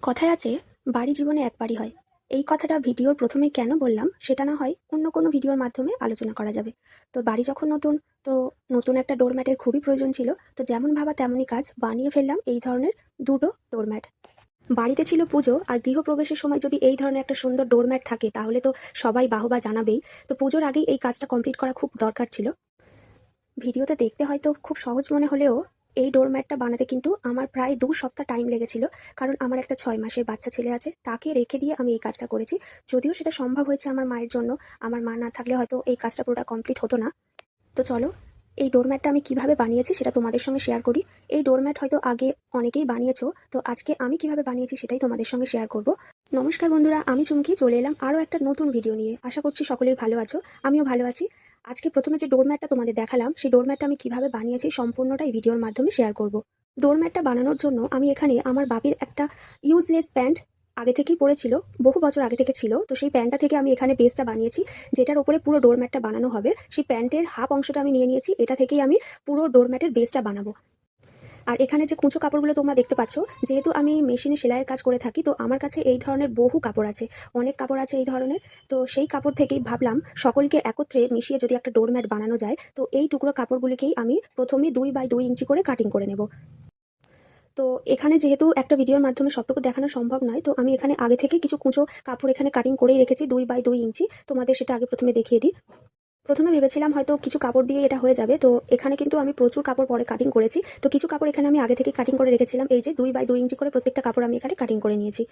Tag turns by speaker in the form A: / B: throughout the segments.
A: কথায় আছে বাড়ি জীবনে একবারই হয়। এই কথাটা ভিডিওর প্রথমে কেন বললাম সেটা না হয় অন্য কোনো ভিডিওর মাধ্যমে আলোচনা করা যাবে। তো বাড়ি যখন নতুন, তো নতুন একটা ডোরম্যাটের খুবই প্রয়োজন ছিল। তো যেমন ভাবা তেমনই কাজ, বানিয়ে ফেললাম এই ধরনের দুটো ডোরম্যাট। বাড়িতে ছিল পুজো, আর গৃহপ্রবেশের সময় যদি এই ধরনের একটা সুন্দর ডোরম্যাট থাকে তাহলে তো সবাই বাহবা জানাবেই। তো পুজোর আগেই এই কাজটা কমপ্লিট করা খুব দরকার ছিল। ভিডিওতে দেখতে হয়তো খুব সহজ মনে হলেও এই ডোরম্যাটটা বানাতে কিন্তু আমার প্রায় ২ সপ্তাহ টাইম লেগেছিল। কারণ আমার একটা ৬ মাসের বাচ্চা ছেলে আছে, তাকে রেখে দিয়ে আমি এই কাজটা করেছি। যদিও সেটা সম্ভব হয়েছে আমার মায়ের জন্য। আমার মা না থাকলে হয়তো এই কাজটা পুরোটা কমপ্লিট হতো না। তো চলো, এই ডোরম্যাটটা আমি কিভাবে বানিয়েছি সেটা তোমাদের সঙ্গে শেয়ার করি। এই ডোরম্যাট হয়তো আগে অনেকেই বানিয়েছো, তো আজকে আমি কিভাবে বানিয়েছি সেটাই তোমাদের সঙ্গে শেয়ার করব। নমস্কার বন্ধুরা, আমি চুমকি চলে এলাম আরও একটা নতুন ভিডিও নিয়ে। আশা করছি সকলেই ভালো আছো, আমিও ভালো আছি। আজকে প্রথমে যে ডোরম্যাটটা তোমাদের দেখালাম, সেই ডোরম্যাটটা আমি কিভাবে বানিয়েছি সম্পূর্ণটা এই ভিডিওর মাধ্যমে শেয়ার করব। ডোরম্যাটটা বানানোর জন্য আমি এখানে আমার বাপির একটা ইউজলেস প্যান্ট আগে থেকেই পড়েছিল, বহু বছর আগে থেকে ছিল। তো সেই প্যান্টটা থেকে আমি এখানে বেসটা বানিয়েছি, যেটার উপরে পুরো ডোরম্যাটটা বানানো হবে। সেই প্যান্টের হাফ অংশটা আমি নিয়ে নিয়েছি, এটা থেকেই আমি পুরো ডোরম্যাটের বেসটা বানাবো। আর এখানে যে কুঁচো কাপড়গুলো তোমরা দেখতে পাচ্ছ, যেহেতু আমি মেশিনে সেলাইয়ের কাজ করে থাকি, তো আমার কাছে এই ধরনের বহু কাপড় আছে, অনেক কাপড় আছে এই ধরনের। তো সেই কাপড় থেকেই ভাবলাম সকলকে একত্রে মিশিয়ে যদি একটা ডোরম্যাট বানানো যায়, তো এই টুকরো কাপড়গুলিকেই আমি প্রথমে 2 বাই 2 ইঞ্চি করে কাটিং করে নেব। তো এখানে যেহেতু একটা ভিডিওর মাধ্যমে সবটুকু দেখানো সম্ভব নয়, তো আমি এখানে আগে থেকে কিছু কুঁচো কাপড় এখানে কাটিং করেই রেখেছি 2 বাই 2 ইঞ্চি। তোমাদের সেটা আগে প্রথমে দেখিয়ে দিই। প্রথমে ভেবেছিলাম হয়তো কিছু কাপড় দিয়ে এটা হয়ে যাবে, তো এখানে কিন্তু আমি প্রচুর কাপড় পরে কাটিং করেছি। তো কিছু কাপড় এখানে আমি আগে থেকে কাটিং করে রেখেছিলাম, এই যে 2 বাই 2 ইঞ্চি করে প্রত্যেকটা কাপড় আমি এখানে কাটিং করে নিয়েছি।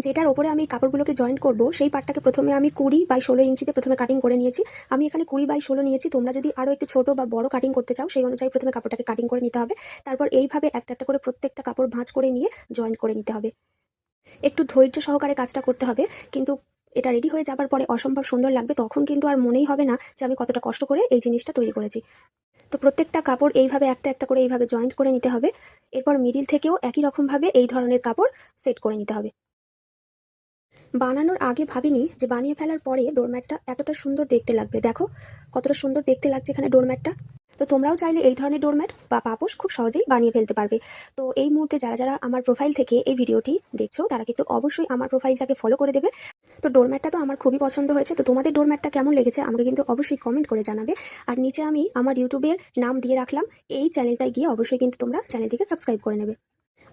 A: যেটার ওপরে আমি কাপড়গুলোকে জয়েন্ট করব, সেই পার্টটাকে প্রথমে আমি 20 বাই 16 ইঞ্চিতে প্রথমে কাটিং করে নিয়েছি। আমি এখানে 20 বাই 16 নিয়েছি, তোমরা যদি আরও একটু ছোট বা বড় কাটিং করতে চাও সেই অনুযায়ী প্রথমে কাপড়টাকে কাটিং করে নিতে হবে। তারপর এইভাবে একটা একটা করে প্রত্যেকটা কাপড় ভাঁজ করে নিয়ে জয়েন্ট করে নিতে হবে। একটু ধৈর্য সহকারে কাজটা করতে হবে, কিন্তু এটা রেডি হয়ে যাবার পরে অসম্ভব সুন্দর লাগবে। তখন কিন্তু আর মনেই হবে না যে আমি কতটা কষ্ট করে এই জিনিসটা তৈরি করেছি। তো প্রত্যেকটা কাপড় এইভাবে একটা একটা করে এইভাবে জয়েন্ট করে নিতে হবে। এরপর মিডিল থেকেও একই রকমভাবে এই ধরনের কাপড় সেট করে নিতে হবে। বানানোর আগে ভাবিনি যে বানিয়ে ফেলার পরে ডোরম্যাটটা এতটা সুন্দর দেখতে লাগবে। দেখো কতটা সুন্দর দেখতে লাগছে এখানে ডোরম্যাটটা। তো তোমরাও চাইলে এই ধরনের ডোরম্যাট বা পাপোশ খুব সহজেই বানিয়ে ফেলতে পারবে। তো এই মুহূর্তে যারা যারা আমার প্রোফাইল থেকে এই ভিডিওটি দেখছো, তারা কিন্তু অবশ্যই আমার প্রোফাইলটাকে ফলো করে দেবে। তো ডোরম্যাটটা তো আমার খুবই পছন্দ হয়েছে। তো তোমাদের ডোরম্যাটটা কেমন লেগেছে আমাকে কিন্তু অবশ্যই কমেন্ট করে জানাবে। আর নিচে আমি আমার ইউটিউবের নাম দিয়ে রাখলাম, এই চ্যানেলটায় গিয়ে অবশ্যই কিন্তু তোমরা চ্যানেলটিকে সাবস্ক্রাইব করে নেবে।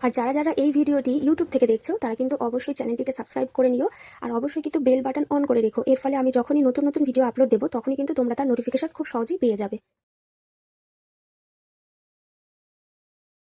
A: আর যারা যারা এই ভিডিওটি ইউটিউব থেকে দেখছো, তারা কিন্তু অবশ্যই চ্যানেলটিকে সাবস্ক্রাইব করে নিও। আর অবশ্যই কিন্তু বেল বাটন অন করে রেখো। এর ফলে আমি যখনই নতুন নতুন ভিডিও আপলোড দেবো, তখনই কিন্তু তোমরা তার নোটিফিকেশন খুব সহজেই পেয়ে যাবে।